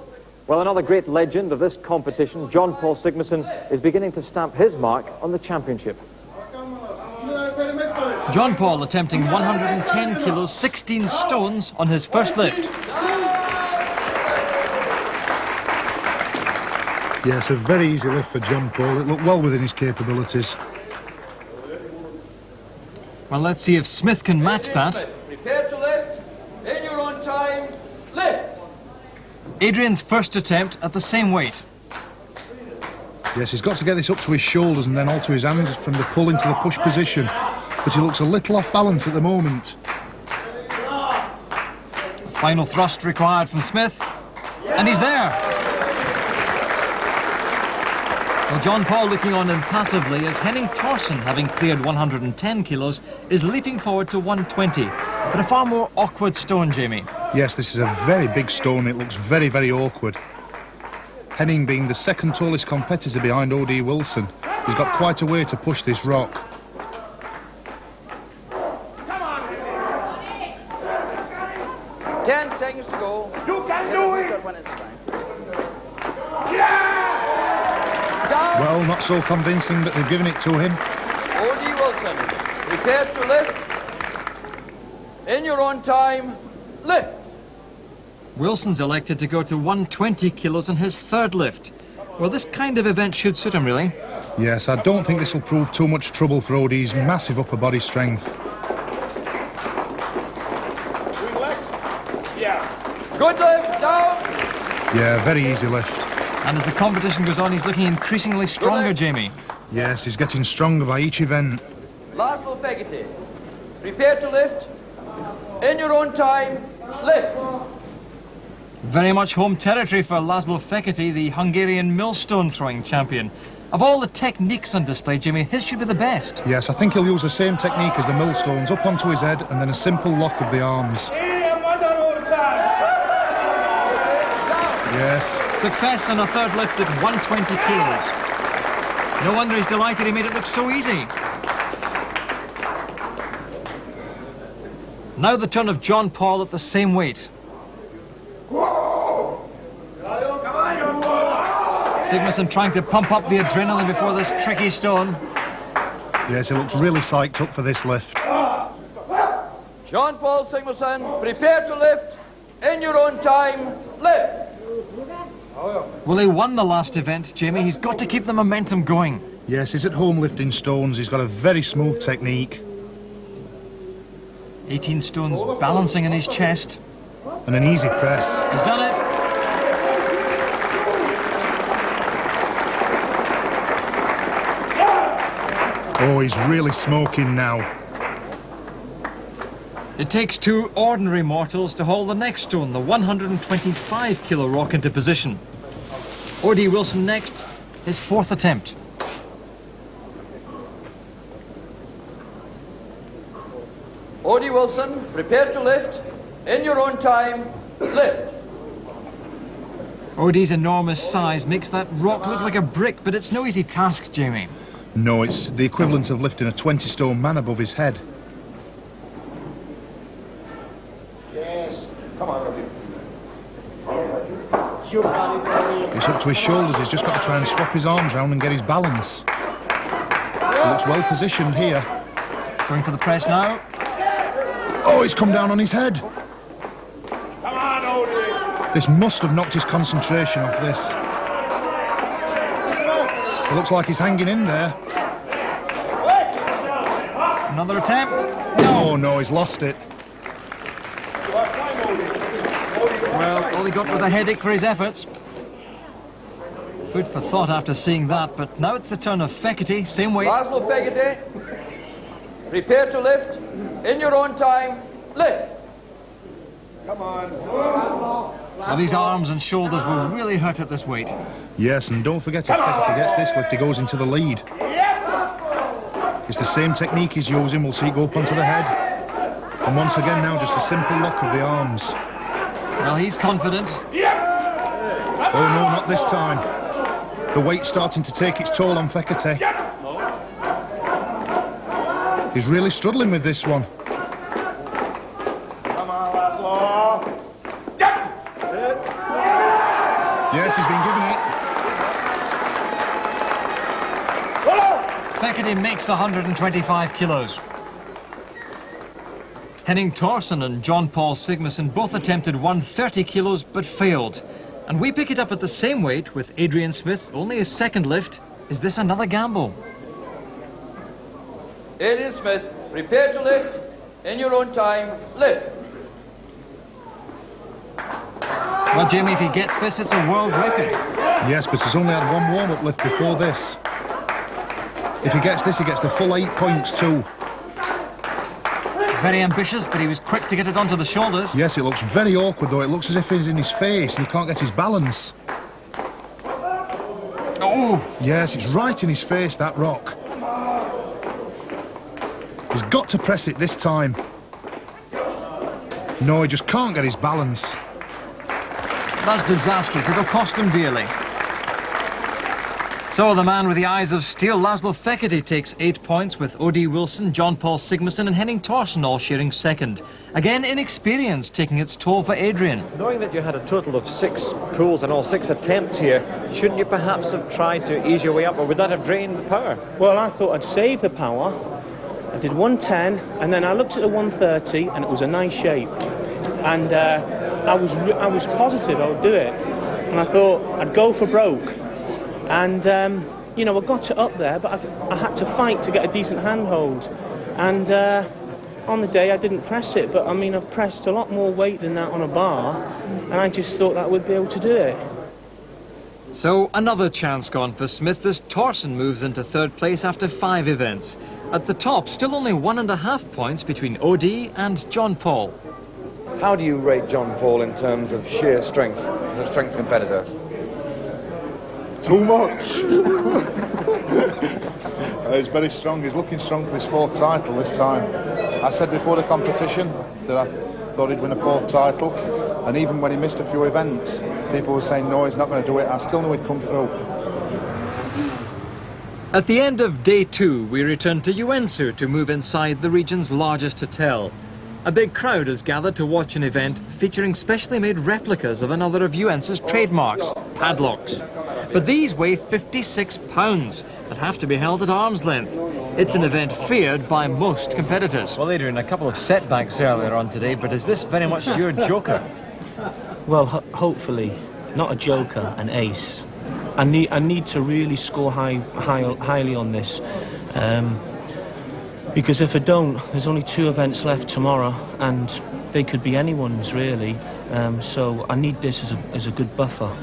Well, another great legend of this competition, John Paul Sigmarsson, is beginning to stamp his mark on the championship. John Paul attempting 110 kilos, 16 stones on his first lift. Yes, a very easy lift for John Paul. It looked well within his capabilities. Well, let's see if Smith can match that. Prepare to lift. In your own time, lift. Adrian's first attempt at the same weight. Yes, he's got to get this up to his shoulders and then onto his hands from the pull into the push position. But he looks a little off balance at the moment. Final thrust required from Smith. And he's there. Well, John Paul looking on impassively as Henning Thorsen, having cleared 110 kilos, is leaping forward to 120. But a far more awkward stone, Jamie. Yes, this is a very big stone. It looks very, very awkward. Henning being the second tallest competitor behind O.D. Wilson. He's got quite a way to push this rock. Come on. 10 seconds to go. You can do it! When it's time. Well, not so convincing, but they've given it to him. O.D. Wilson, prepare to lift. In your own time, lift. Wilson's elected to go to 120 kilos on his third lift. Well, this kind of event should suit him, really. Yes, I don't think this will prove too much trouble for O.D.'s massive upper body strength. Good lift, down. Yeah, very easy lift. And as the competition goes on, he's looking increasingly stronger, Jamie. Yes, he's getting stronger by each event. Laszlo Fekete, prepare to lift. In your own time, lift. Very much home territory for Laszlo Fekete, the Hungarian millstone throwing champion. Of all the techniques on display, Jimmy, his should be the best. Yes, I think he'll use the same technique as the millstones, up onto his head and then a simple lock of the arms. Yes. Success on a third lift at 120 kilos. No wonder he's delighted he made it look so easy. Now the turn of John Paul at the same weight. Sigmarsson trying to pump up the adrenaline before this tricky stone. Yes, he looks really psyched up for this lift. John Paul Sigmarsson, prepare to lift. In your own time, lift. Well, he won the last event, Jamie. He's got to keep the momentum going. Yes, he's at home lifting stones. He's got a very smooth technique. 18 stones balancing in his chest. And an easy press. He's done it. Oh, he's really smoking now. It takes two ordinary mortals to haul the next stone, the 125 kilo rock, into position. O.D. Wilson next, his fourth attempt. O.D. Wilson, prepare to lift. In your own time, lift. O.D.'s enormous size makes that rock look like a brick, but it's no easy task, Jamie. No, it's the equivalent of lifting a 20-stone man above his head. Yes. Come on, Robbie. It's up to his shoulders. He's just got to try and swap his arms round and get his balance. He looks well positioned here. Going for the press now. Oh, he's come down on his head. Come on, Odie. This must have knocked his concentration off this. It looks like he's hanging in there. Another attempt. Oh no, he's lost it. Well, all he got was a headache for his efforts. Food for thought after seeing that, but now it's the turn of Fekete, same weight. Laszlo Fekete, prepare to lift. In your own time, lift. Come on. Well, these arms and shoulders will really hurt at this weight. Yes, and don't forget if Fekete gets this lift, he goes into the lead. It's the same technique he's using. We'll see it go up onto the head. And once again now, just a simple lock of the arms. Well, he's confident. Oh no, not this time. The weight's starting to take its toll on Fekete. He's really struggling with this one. Come on, Laszlo. Yes, he's been given it. Fekete makes 125 kilos. Henning Thorsen and John Paul Sigmason both attempted 130 kilos but failed. And we pick it up at the same weight with Adrian Smith, only his second lift. Is this another gamble? Adrian Smith, prepare to lift. In your own time, lift. Well, Jamie, if he gets this, it's a world record. Yes, but he's only had one warm-up lift before this. If he gets this, he gets the full 8 points too. Very ambitious, but he was quick to get it onto the shoulders. Yes, it looks very awkward though. It looks as if he's in his face and he can't get his balance. Oh! Yes, it's right in his face, that rock. He's got to press it this time. No, he just can't get his balance. That's disastrous. It'll cost him dearly. So the man with the eyes of steel, Laszlo Fekete, takes 8 points with O.D. Wilson, John Paul Sigmason and Henning Thorsen all sharing second. Again, inexperience taking its toll for Adrian. Knowing that you had a total of 6 pulls and all 6 attempts here, shouldn't you perhaps have tried to ease your way up, or would that have drained the power? Well, I thought I'd save the power. I did 110, and then I looked at the 130, and it was a nice shape. And I was positive I would do it. And I thought I'd go for broke. And, you know, I got it up there, but I had to fight to get a decent handhold. And on the day, I didn't press it. But, I mean, I've pressed a lot more weight than that on a bar. And I just thought that I would be able to do it. So another chance gone for Smith as Thorsen moves into third place after 5 events. At the top, still only 1.5 points between O.D. and John Paul. How do you rate John Paul in terms of sheer strength, as a strength competitor? Too much. He's very strong. He's looking strong for his 4th title this time. I said before the competition that I thought he'd win a 4th title, and even when he missed a few events, people were saying no, he's not going to do it. I still knew he'd come through. At the end of day 2, we return to Yoke to move inside the region's largest hotel. A big crowd has gathered to watch an event featuring specially made replicas of another of Yoke's trademarks, padlocks. But these weigh 56 pounds and have to be held at arm's length. It's an event feared by most competitors. Well, Adrian, a couple of setbacks earlier on today, but is this very much your joker? Well, hopefully, not a joker, an ace. I need to really score highly on this. Because if I don't, there's only 2 events left tomorrow, and they could be anyone's, really. So I need this as a good buffer.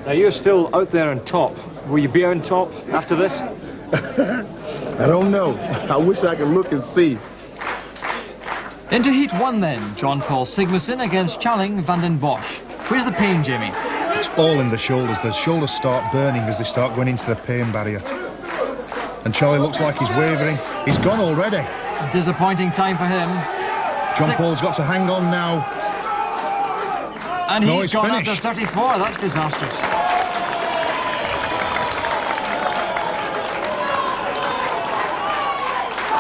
Now, you're still out there on top. Will you be on top after this? I don't know. I wish I could look and see. Into Heat 1 then, John Paul Sigmarsson against Charling van den Bosch. Where's the pain, Jamie? It's all in the shoulders. The shoulders start burning as they start going into the pain barrier. And Charlie looks like he's wavering. He's gone already. A disappointing time for him. John Paul's got to hang on now. And No, he's gone finished. after 34. That's disastrous.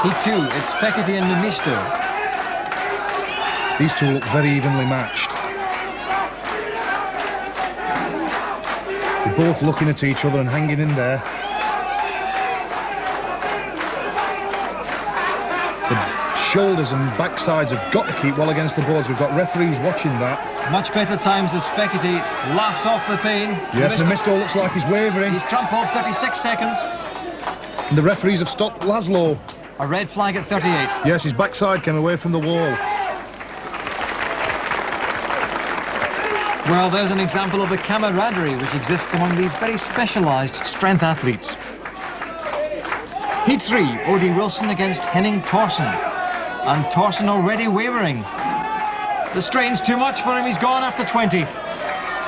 Heat 2, it's Fekete and Numisto. These two look very evenly matched. They're both looking at each other and hanging in there. The shoulders and backsides have got to keep well against the boards. We've got referees watching that. Much better times as Fekete laughs off the pain. Yes, Numisto looks like he's wavering. He's crumpled 36 seconds. And the referees have stopped Laszlo. A red flag at 38. Yes, his backside came away from the wall. Well, there's an example of the camaraderie which exists among these very specialised strength athletes. Heat 3, Odie Wilson against Henning Thorsen. And Thorsen already wavering. The strain's too much for him, he's gone after 20.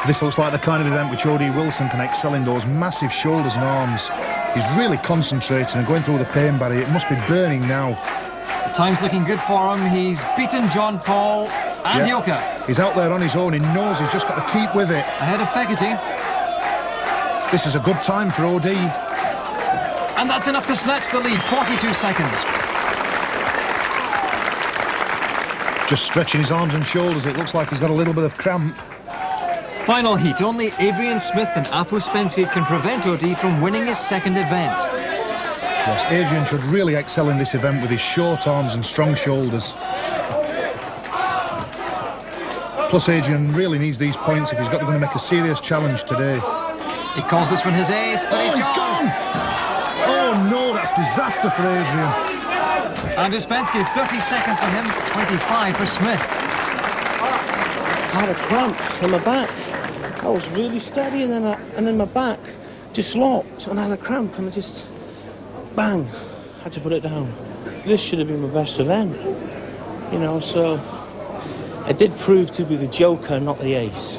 This looks like the kind of event which Odie Wilson can excel in, those massive shoulders and arms. He's really concentrating and going through the pain barrier. It must be burning now. The time's looking good for him. He's beaten John Paul and Yoke. He's out there on his own. He knows he's just got to keep with it. Ahead of Fekete. This is a good time for Odie. And that's enough to snatch the lead, 42 seconds. Just stretching his arms and shoulders. It looks like he's got a little bit of cramp. Final heat, only Adrian Smith and Apu Spensky can prevent Odie from winning his second event. Yes, Adrian should really excel in this event with his short arms and strong shoulders. Plus, Adrian really needs these points if he's going to make a serious challenge today. He calls this one his ace, but he's gone! Oh no, that's disaster for Adrian. And Uspensky, 30 seconds for him, 25 for Smith. I had a cramp in my back. I was really steady, and then my back just locked, and I had a cramp, and I just, bang, had to put it down. This should have been my best event, you know, so it did prove to be the joker, not the ace.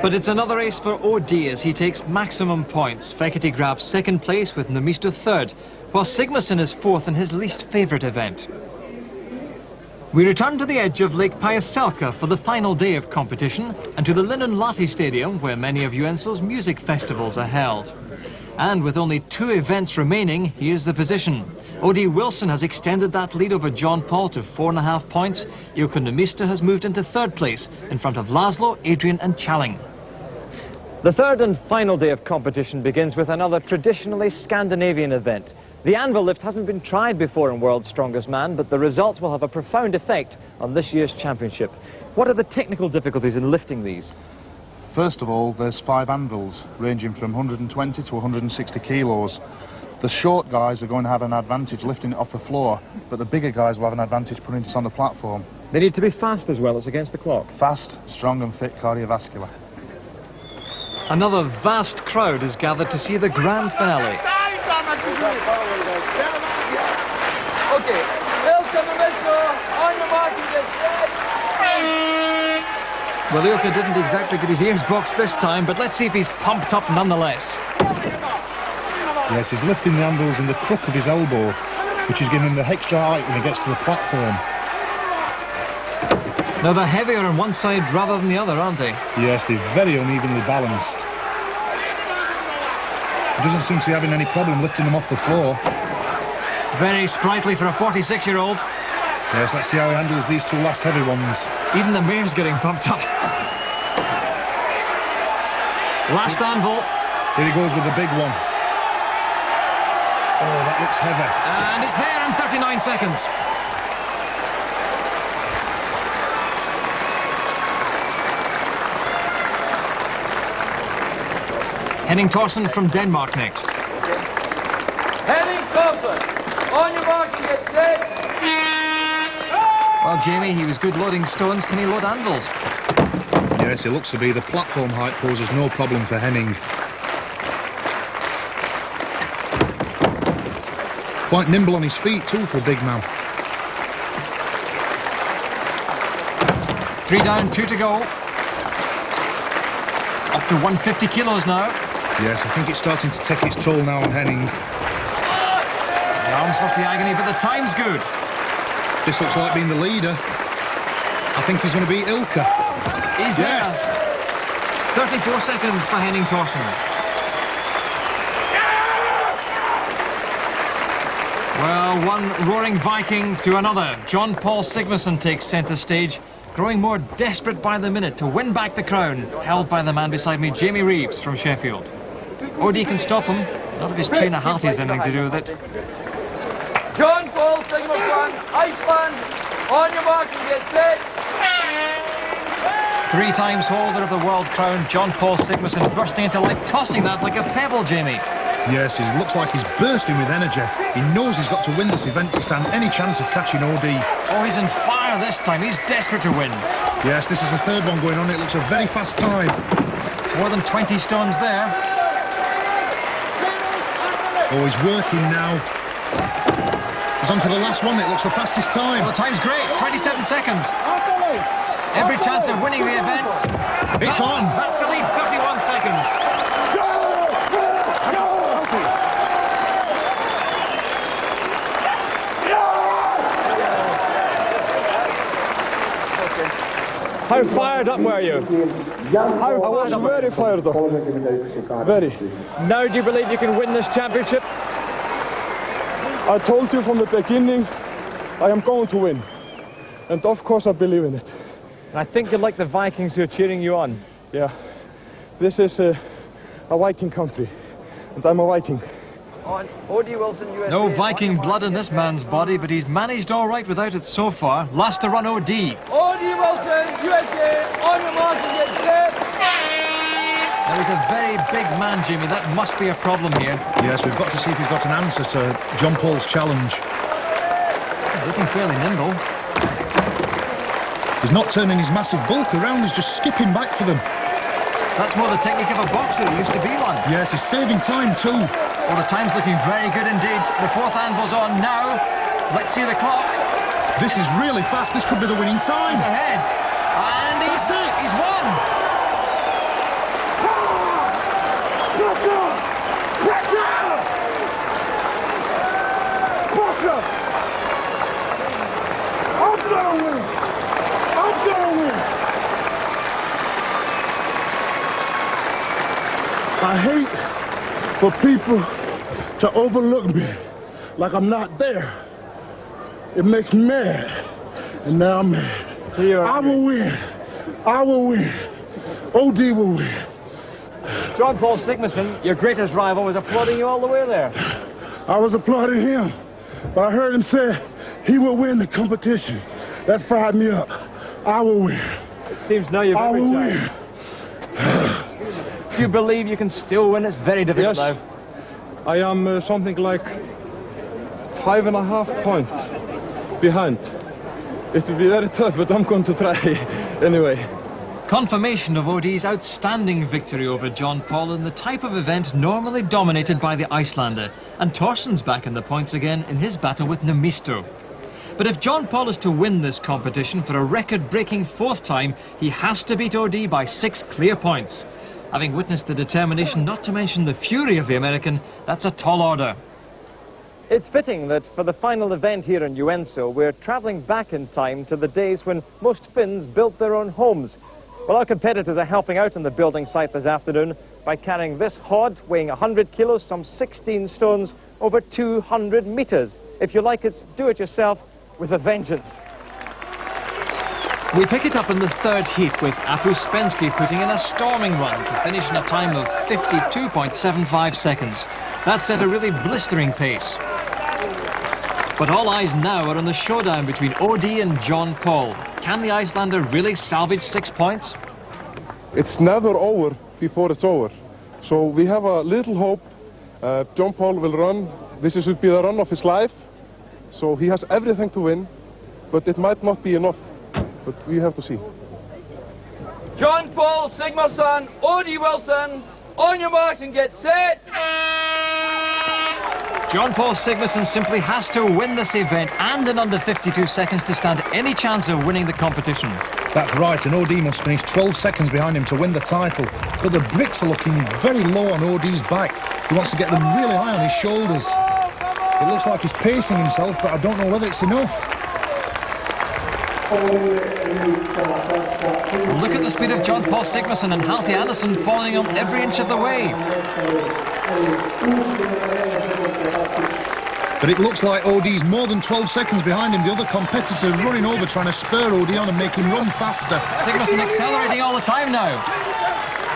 But it's another ace for OD as he takes maximum points. Fekete grabs second place with Numisto third, while Sigmarsson is fourth in his least favourite event. We return to the edge of Lake Pyhäselkä for the final day of competition and to the Linnunlahti Stadium where many of Joensuu's music festivals are held. And with only 2 events remaining, here's the position. Odie Wilson has extended that lead over John Paul to 4.5 points. Yoke Numisto has moved into third place in front of Laszlo, Adrian and Charling. The third and final day of competition begins with another traditionally Scandinavian event. The anvil lift hasn't been tried before in World's Strongest Man, but the results will have a profound effect on this year's championship. What are the technical difficulties in lifting these? First of all, there's 5 anvils, ranging from 120 to 160 kilos. The short guys are going to have an advantage lifting it off the floor, but the bigger guys will have an advantage putting it on the platform. They need to be fast as well, it's against the clock. Fast, strong and fit cardiovascular. Another vast crowd is gathered to see the grand finale. Okay, welcome Numisto, on your mark and get set. Well, Yoke didn't exactly get his ears boxed this time, but let's see if he's pumped up nonetheless. Yes, he's lifting the anvils in the crook of his elbow, which is giving him the extra height when he gets to the platform. Now they're heavier on one side rather than the other, aren't they? Yes, they're very unevenly balanced. He doesn't seem to be having any problem lifting them off the floor. Very sprightly for a 46-year-old. Yes, let's see how he handles these 2 last heavy ones. Even the mare's getting pumped up. Last anvil. Here he goes with the big one. Oh, that looks heavy. And it's there in 39 seconds. Henning Thorsen from Denmark next. Henning Carlson, on your mark and get set. Well, Jamie, he was good loading stones. Can he load anvils? Yes, it looks to be. The platform height poses no problem for Henning. Quite nimble on his feet too for a big man. 3 down, 2 to go. Up to 150 kilos now. Yes, I think it's starting to take its toll now on Henning. The arms must be agony, but the time's good. This looks like being the leader. I think he's going to beat Ilka. He's yes. There. 34 seconds for Henning Thorsen. Well, one roaring Viking to another. John Paul Sigmarsson takes centre stage, growing more desperate by the minute to win back the crown, held by the man beside me, Jamie Reeves from Sheffield. OD can stop him. None of his trainer Halti has anything to do with it. John Paul Sigmarsson, Iceland, on your mark and get set. 3 times holder of the world crown, John Paul Sigmarsson bursting into life, tossing that like a pebble, Jamie. Yes, it looks like he's bursting with energy. He knows he's got to win this event to stand any chance of catching OD. Oh, he's on fire this time. He's desperate to win. Yes, this is the third one going on. It looks a very fast time. More than 20 stones there. Oh, he's working now. He's on to the last one. It looks the fastest time. Well, the time's great. 27 seconds. Every chance of winning the event. It's on. That's the lead. 31 seconds. How fired up were you? I was very fired up. Very. Now do you believe you can win this championship? I told you from the beginning, I am going to win. And of course I believe in it. I think you're like the Vikings who are cheering you on. Yeah. This is a Viking country. And I'm a Viking. On OD Wilson, USA. No Viking blood in this man's body, but he's managed all right without it so far. Last to run OD. OD Wilson, USA, on your mark and get set. Now he's a very big man, Jamie. That must be a problem here. Yes, we've got to see if we've got an answer to John Paul's challenge. He's looking fairly nimble. He's not turning his massive bulk around, he's just skipping back for them. That's more the technique of a boxer. He used to be one. Yes, he's saving time too. Well, the time's looking very good indeed. The 4th anvil's on now. Let's see the clock. This is really fast. This could be the winning time. He's ahead. And That's it. He's won. I'm gonna win. I'm gonna win. I hate for people to overlook me like I'm not there. It makes me mad. And now I'm mad. So you're I will win. I will win. OD will win. John Paul Sigmarsson, your greatest rival, was applauding you all the way there. I was applauding him, but I heard him say he will win the competition. That fired me up. I will win. It seems now you've I every will chance. win. Do you believe you can still win? It's very difficult Yes. now. I am something like 5.5 points behind. It will be very tough, but I'm going to try anyway. Confirmation of OD's outstanding victory over John Paul in the type of event normally dominated by the Icelander. And Thorsen's back in the points again in his battle with Nemisto. But if John Paul is to win this competition for a record-breaking 4th time, he has to beat OD by 6 clear points. Having witnessed the determination, not to mention the fury of the American, that's a tall order. It's fitting that for the final event here in Joensuu, we're travelling back in time to the days when most Finns built their own homes. Well, our competitors are helping out on the building site this afternoon by carrying this hod weighing 100 kilos, some 16 stones, over 200 metres. If you like it, do it yourself with a vengeance. We pick it up in the 3rd heat with Apu Spensky putting in a storming run to finish in a time of 52.75 seconds. That's at a really blistering pace. But all eyes now are on the showdown between OD and John Paul. Can the Icelander really salvage 6 points? It's never over before it's over. So we have a little hope. John Paul will run This should be the run of his life. So he has everything to win, but it might not be enough. But we have to see. John Paul Sigmarsson, Odie Wilson, on your marks and get set. John Paul Sigmarsson simply has to win this event and in under 52 seconds to stand any chance of winning the competition. That's right, and OD must finish 12 seconds behind him to win the title. But the bricks are looking very low on OD's back. He wants to get them really high on his shoulders. It looks like he's pacing himself, but I don't know whether it's enough. Look at the speed of John Paul Sigmarsson and Halti Andersson following him every inch of the way. But it looks like OD's more than 12 seconds behind him. The other competitors are running over, trying to spur OD on and make him run faster. Sigmarsson accelerating all the time now.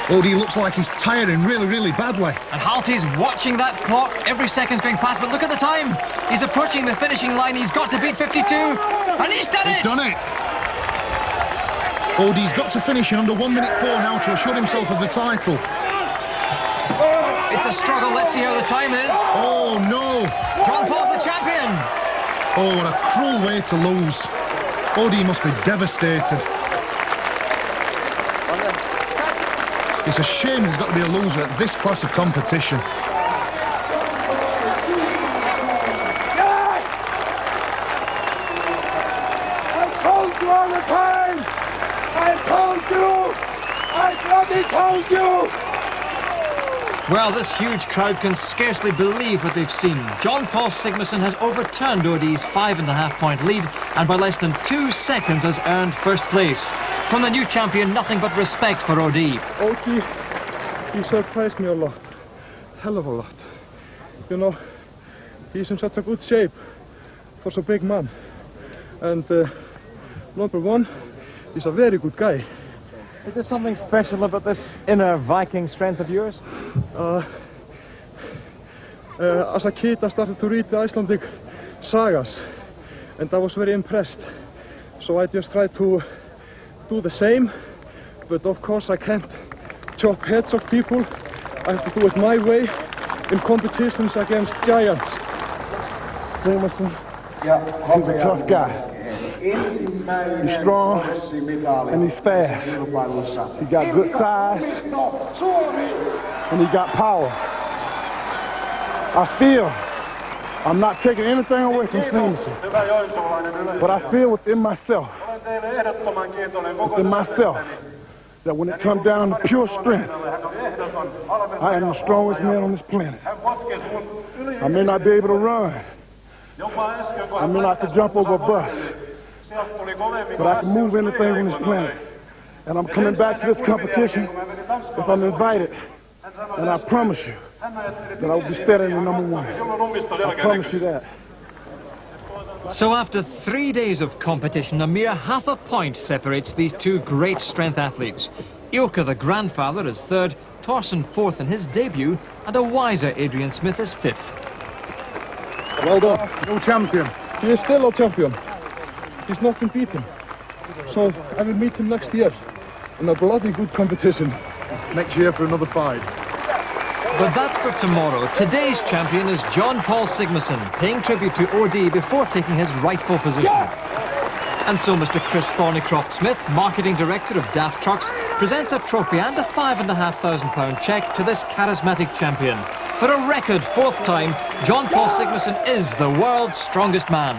OD looks like he's tiring really badly. And Halti's watching that clock. Every second's going past, but look at the time. He's approaching the finishing line. He's got to beat 52. And he's done it! He's done it! OD's got to finish in under 1 minute 4 now to assure himself of the title. It's a struggle. Let's see how the time is. Oh, no! John Paul's the champion! Oh, what a cruel way to lose. OD must be devastated. It's a shame there's got to be a loser at this class of competition. I told you all the time! I told you! I bloody told you! Well, this huge crowd can scarcely believe what they've seen. John Paul Sigmarsson has overturned OD's 5.5-point lead and by less than 2 seconds has earned first place. From the new champion, nothing but respect for OD. Odie, he surprised me a lot. Hell of a lot. You know, he's in such a good shape for such a big man. And number one, he's a very good guy. Is there something special about this inner Viking strength of yours? As a kid, I started to read the Icelandic sagas, and I was very impressed. So I just tried to do the same, but of course I can't chop heads of people. I have to do it my way in competitions against giants. Sigmarsson, he's a tough guy. He's strong and he's fast. He got good size and he got power. I feel I'm not taking anything away from Sigmarsson, but I feel within myself that when it comes down to pure strength, I am the strongest man on this planet. I may not be able to run. I may not could jump over a bus, but I can move anything on this planet. And I'm coming back to this competition if I'm invited. And I promise you that I will be steady in number one. I promise you that. So after 3 days of competition, a mere half a point separates these two great strength athletes. Yoke, the grandfather, is third, Thorsten fourth in his debut, and a wiser Adrian Smith is fifth. Well done. No champion. He is still a champion. He's not been beaten. So I will meet him next year in a bloody good competition. Next year for another fight. But that's for tomorrow. Today's champion is John Paul Sigmarsson, paying tribute to OD before taking his rightful position. And so Mr. Chris Thornycroft-Smith, marketing director of Daft Trucks, presents a trophy and a £5,500 cheque to this charismatic champion. For a record fourth time, John Paul Sigmarsson is the world's strongest man.